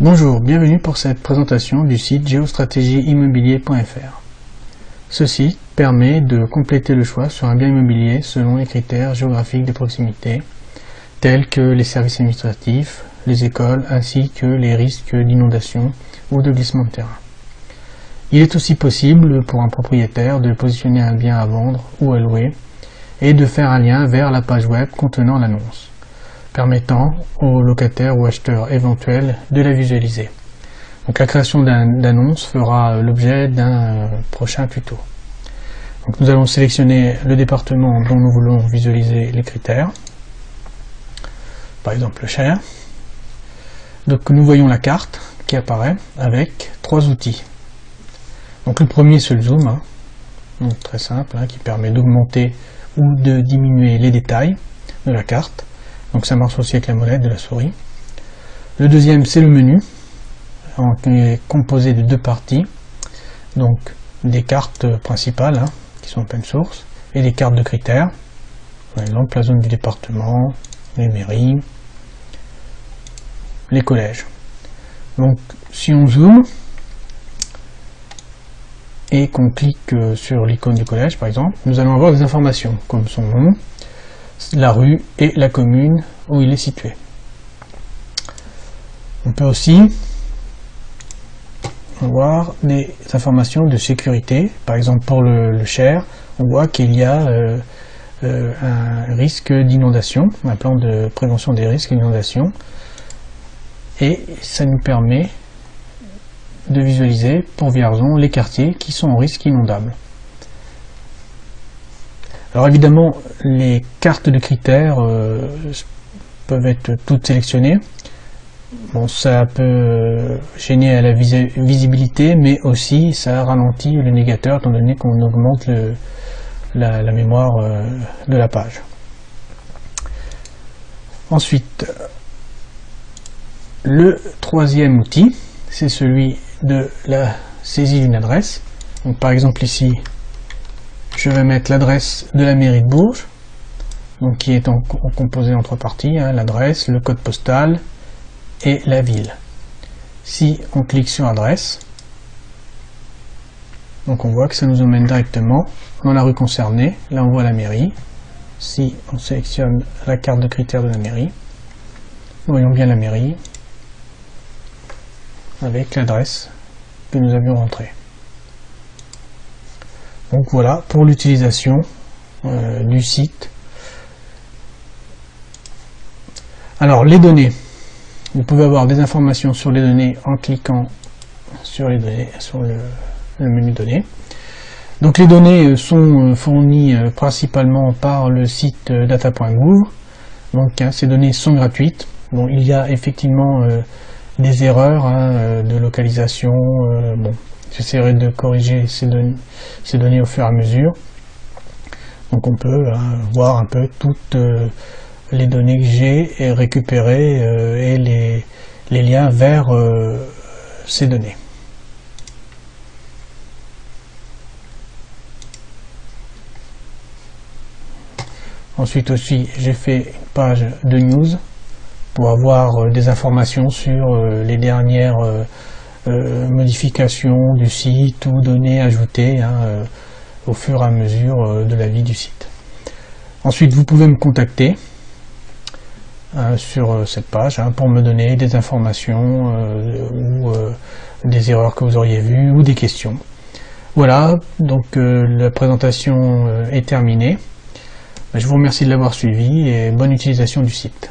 Bonjour, bienvenue pour cette présentation du site géostratégieimmobilier.fr. Ce site permet de compléter le choix sur un bien immobilier selon les critères géographiques de proximité, tels que les services administratifs, les écoles, ainsi que les risques d'inondation ou de glissement de terrain. Il est aussi possible pour un propriétaire de positionner un bien à vendre ou à louer et de faire un lien vers la page web contenant l'annonce, permettant aux locataires ou acheteurs éventuels de la visualiser. Donc la création d'annonce fera l'objet d'un prochain tuto. Donc nous allons sélectionner le département dont nous voulons visualiser les critères, par exemple le Cher. Donc nous voyons la carte qui apparaît avec trois outils. Donc le premier c'est le zoom, donc très simple, qui permet d'augmenter ou de diminuer les détails de la carte. Donc ça marche aussi avec la molette de la souris. Le deuxième c'est le menu, qui est composé de deux parties, donc des cartes principales qui sont open source et des cartes de critères, par exemple la zone du département, les mairies, les collèges. Donc si on zoome et qu'on clique sur l'icône du collège par exemple, nous allons avoir des informations comme son nom, la rue et la commune où il est situé. On peut aussi voir des informations de sécurité, par exemple pour le Cher, on voit qu'il y a un risque d'inondation, un plan de prévention des risques d'inondation, et ça nous permet de visualiser pour Vierzon les quartiers qui sont en risque inondable. Alors évidemment, les cartes de critères peuvent être toutes sélectionnées. Bon, ça peut gêner à la visibilité, mais aussi ça ralentit le navigateur étant donné qu'on augmente la mémoire de la page. Ensuite, le troisième outil, c'est celui de la saisie d'une adresse. Donc par exemple ici, je vais mettre l'adresse de la mairie de Bourges, donc qui est composée en trois parties, l'adresse, le code postal et la ville. Si on clique sur adresse, donc on voit que ça nous emmène directement dans la rue concernée. Là on voit la mairie. Si on sélectionne la carte de critères de la mairie, nous voyons bien la mairie avec l'adresse que nous avions rentrée. Donc voilà pour l'utilisation du site. Alors les données, vous pouvez avoir des informations sur les données en cliquant sur les données, sur le menu données. Donc les données sont fournies principalement par le site data.gouv. Donc ces données sont gratuites. Bon, il y a effectivement des erreurs de localisation. Bon, j'essaierai de corriger ces données au fur et à mesure. Donc on peut voir un peu toutes les données que j'ai et récupérer et les liens vers ces données. Ensuite aussi, j'ai fait une page de news pour avoir des informations sur les dernières modifications du site ou données ajoutées au fur et à mesure de la vie du site. Ensuite, vous pouvez me contacter sur cette page pour me donner des informations ou des erreurs que vous auriez vues ou des questions. Voilà, donc la présentation est terminée. Je vous remercie de l'avoir suivi et bonne utilisation du site.